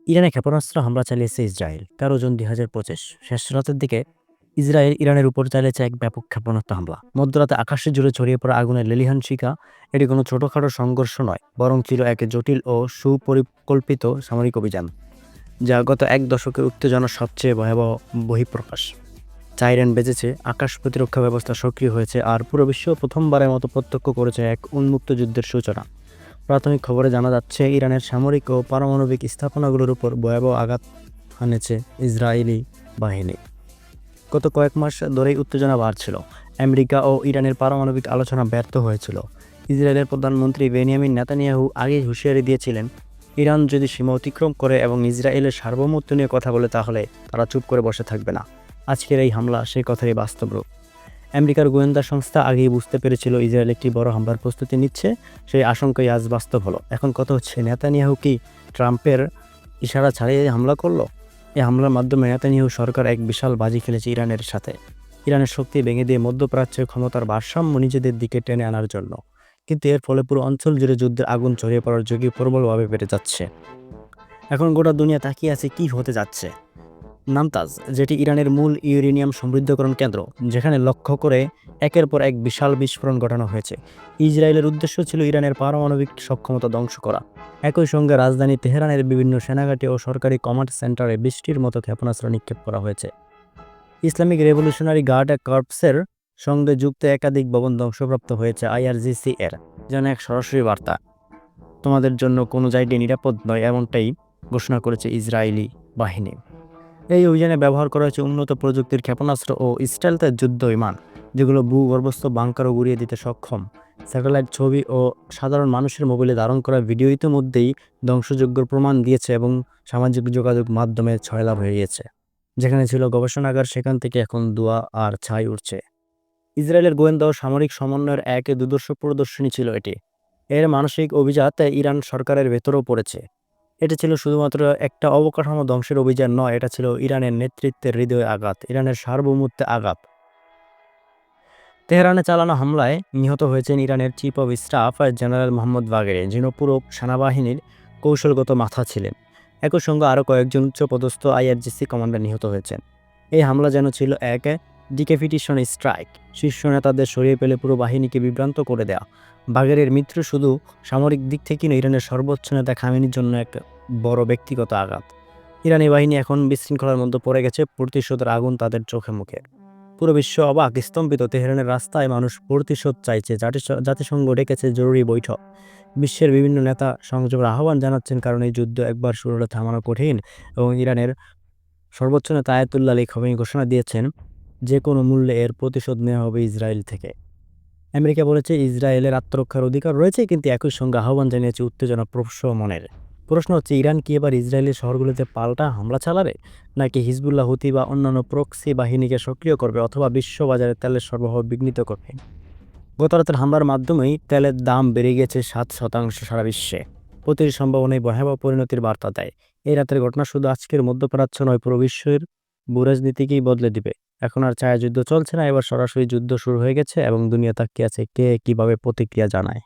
ইরানে ক্ষেপণাস্ত্র হামলা চালিয়েছে ইসরায়েল ১৩ জুন ২০২৫। শেষ রাতের দিকে ইসরায়েল ইরানের উপর চালিয়েছে এক ব্যাপক ক্ষেপণাস্ত্র হামলা। মধ্যরাতে আকাশে জুড়ে ছড়িয়ে পড়া আগুনের লেলিহান শিখা এটি কোনো ছোটখাটো সংঘর্ষ নয়, বরং ছিল এক জটিল ও সুপরিকল্পিত সামরিক অভিযান, যা গত এক দশকের উত্তেজনার সবচেয়ে ভয়াবহ বহিঃপ্রকাশ। সাইরেন বেজেছে, আকাশ প্রতিরক্ষা ব্যবস্থা সক্রিয় হয়েছে, আর পুরো বিশ্ব প্রথমবারের মতো প্রত্যক্ষ করেছে এক উন্মুক্ত যুদ্ধের সূচনা। প্রাথমিক খবরে জানা যাচ্ছে, ইরানের সামরিক ও পারমাণবিক স্থাপনাগুলোর উপর ভয়াবহ আঘাত হানেছে ইসরায়েলি বাহিনী। গত কয়েক মাস ধরেই উত্তেজনা বাড়ছিল। আমেরিকা ও ইরানের পারমাণবিক আলোচনা ব্যর্থ হয়েছিল। ইসরায়েলের প্রধানমন্ত্রী বেনিয়ামিন নেতানিয়াহু আগেই হুঁশিয়ারি দিয়েছিলেন, ইরান যদি সীমা অতিক্রম করে এবং ইসরায়েলের সার্বভৌমত্ব নিয়ে কথা বলে, তাহলে তারা চুপ করে বসে থাকবে না। আজকের এই হামলা সেই কথারই বাস্তব রূপ। আমেরিকার গোয়েন্দা সংস্থা আগেই বুঝতে পেরেছিল ইসরায়েল একটি বড় হামলার প্রস্তুতি নিচ্ছে। সেই আশঙ্কাই আজ বাস্তব হলো। এখন কথা হচ্ছে, নেতানিয়াহু কি ট্রাম্পের ইশারা ছাড়িয়ে হামলা করলো? এই হামলার মাধ্যমে নেতানিয়াহু সরকার এক বিশাল বাজি খেলেছে ইরানের সাথে, ইরানের শক্তি ভেঙে দিয়ে মধ্যপ্রাচ্যের ক্ষমতার ভারসাম্য নিজেদের দিকে টেনে আনার জন্য। কিন্তু এর ফলে পুরো অঞ্চল জুড়ে যুদ্ধের আগুন ছড়িয়ে পড়ার ঝুঁকি প্রবলভাবে বেড়ে যাচ্ছে। এখন গোটা দুনিয়া তাকিয়ে আছে কি হতে যাচ্ছে। নামতাজ, যেটি ইরানের মূল ইউরেনিয়াম সমৃদ্ধকরণ কেন্দ্র, যেখানে লক্ষ্য করে একের পর এক বিশাল বিস্ফোরণ ঘটানো হয়েছে। ইসরায়েলের উদ্দেশ্য ছিল ইরানের পারমাণবিক সক্ষমতা ধ্বংস করা। একই সঙ্গে রাজধানী তেহরানের বিভিন্ন সেনাঘাঁটি ও সরকারি কমান্ড সেন্টারে বৃষ্টির মতো ক্ষেপণাস্ত্র নিক্ষেপ করা হয়েছে। ইসলামিক রেভলিউশনারি গার্ড কর্পসের সঙ্গে যুক্ত একাধিক ভবন ধ্বংসপ্রাপ্ত হয়েছে। আইআরজিসি এর যেন এক সরাসরি বার্তা, তোমাদের জন্য কোনো জায়গায় নিরাপদ নয়, এমনটাই ঘোষণা করেছে ইসরায়েলি বাহিনী। এই অভিযানে ব্যবহার করা হয়েছে উন্নত প্রযুক্তির ক্ষেপণাস্ত্র ও স্টেলথ যুদ্ধ বিমান, যেগুলো ভূগর্ভস্থ বাংকারও গুঁড়িয়ে দিতে সক্ষম। স্যাটেলাইট ছবি ও সাধারণ মানুষের মোবাইলে ধারণ করা ভিডিও ইতিমধ্যেই ধ্বংসযোগ্যর প্রমাণ দিয়েছে এবং সামাজিক যোগাযোগ মাধ্যমে ছয়লাভ হয়ে গিয়েছে। যেখানে ছিল গবেষণাগার, সেখান থেকে এখন ধোঁয়া আর ছাই উঠছে। ইসরায়েলের গোয়েন্দা ও সামরিক সমন্বয়ের এক দুর্ধর্ষ প্রদর্শনী ছিল এটি। এর মানসিক অভিজাত ইরান সরকারের ভেতরেও পড়েছে। এটা ছিল শুধুমাত্র একটা অবকাঠামো ধ্বংসের অভিযান নয়, এটা ছিল ইরানের নেতৃত্বের হৃদয়ে আঘাত, ইরানের সার্বভৌমত্বে আঘাত। তেহরানে চালানো হামলায় নিহত হয়েছেন ইরানের chief of staff general Mohammad বাগেরি, যিনি পুরো সেনাবাহিনীর কৌশলগত মাথা ছিলেন। একই সঙ্গে আরও কয়েকজন উচ্চপদস্থ আইআরজিসি কমান্ডার নিহত হয়েছেন। এই হামলা যেন ছিল এক ডিক্যাপিটেশন স্ট্রাইক, শীর্ষ নেতাদের সরিয়ে পেলে পুরো বাহিনীকে বিভ্রান্ত করে দেয়া। বাগেরির মৃত্যু শুধু সামরিক দিক থেকে নয়, ইরানের সর্বোচ্চ নেতা খামেনির জন্য এক বড় ব্যক্তিগত আঘাত। ইরানি বাহিনী এখন বিশৃঙ্খলার মধ্যে পড়ে গেছে, প্রতিশোধের আগুন তাদের চোখে মুখে। পুরো বিশ্ব অবাক, স্তম্ভিত। তেহরানের রাস্তায় মানুষ প্রতিশোধ চাইছে, জাতিসংঘ ডেকেছে জরুরি বৈঠক। বিশ্বের বিভিন্ন নেতা সংযমের আহ্বান জানাচ্ছেন, কারণ এই যুদ্ধ একবার শুরু হলে থামানো কঠিন। এবং ইরানের সর্বোচ্চ নেতা আয়াতুল্লাহ আলী খামেনি ঘোষণা দিয়েছেন, যে কোনো মূল্যে এর প্রতিশোধ নেওয়া হবে ইসরায়েল থেকে। আমেরিকা বলেছে ইসরায়েলের আত্মরক্ষার অধিকার রয়েছে, কিন্তু একই সঙ্গে আহ্বান জানিয়েছে উত্তেজনা প্রশমনের। প্রশ্ন হচ্ছে, ইরান কি এবার ইসরায়েলের শহরগুলোতে পাল্টা হামলা চালাবে, নাকি হিজবুল্লাহ, হুতি বা অন্যান্য প্রক্সি বাহিনীকে সক্রিয় করবে, অথবা বিশ্ববাজারে তেলের সরবরাহ বিঘ্নিত করবে? গতরাতের হামলার মাধ্যমেই তেলের দাম বেড়ে গেছে 7% সারা বিশ্বে। প্রতিটি সম্ভাবনায় ভয়াবহ পরিণতির বার্তা দেয়। এই রাতের ঘটনা শুধু আজকের মধ্যপ্রাচ্য নয়, পুরো বিশ্বের ভূরাজনীতিকেই বদলে দিবে। এখন আর ছায়া যুদ্ধ চলছে না, এবার সরাসরি যুদ্ধ শুরু হয়ে গেছে এবং দুনিয়া তাকিয়ে আছে কে কিভাবে প্রতিক্রিয়া জানায়।